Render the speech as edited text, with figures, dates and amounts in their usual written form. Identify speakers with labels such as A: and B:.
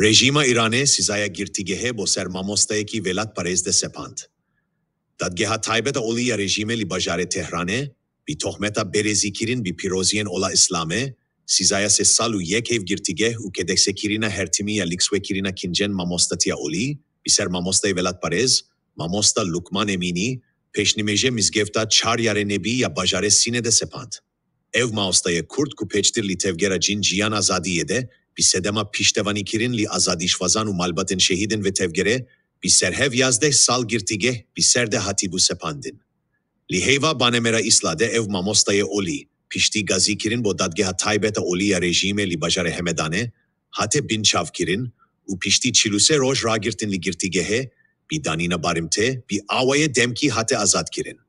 A: Rejima İranê sîzaya girtîgehê bo ser mamosteyekî Velat Parêz de sepand. Dadgeha taybeta oliya rejîmê li bajarê Tehranê, bi tohmeta berêzîkirin bi pîroziyên ola İslamê, sîzaya sê sal û yek ev girtîgeh û kedeksekirina hertimiya likswekirina kincên mamostatiya olî, bi ser mamosteyê Velat Parêz, mamosta Lukman Emînî, pêşnîmêje mizgefta çar yarê nebî ya bajarê Sînê de sepand. Ev maostayê Kurd ku pêçtir li tevgera cin Cihan Azadiyê de, bi sedema pîştevanîkirin li azadîşvazan û malbatên şehîdin ve tevgerê, bi serhev yazdeh sal girtîgeh bi ser de hatîbû sepandin. Li heyva banemera îsla de ev mamostayê olî, piştî gazîkirin bo dadgeha taybeta olî ya rejîmê li bajarê Hemedanê, hate binçavkirin û piştî çilûsê roj ragirtin li girtîgehê, bi danîna barimtê, bi awayê demkî hate azadkirin.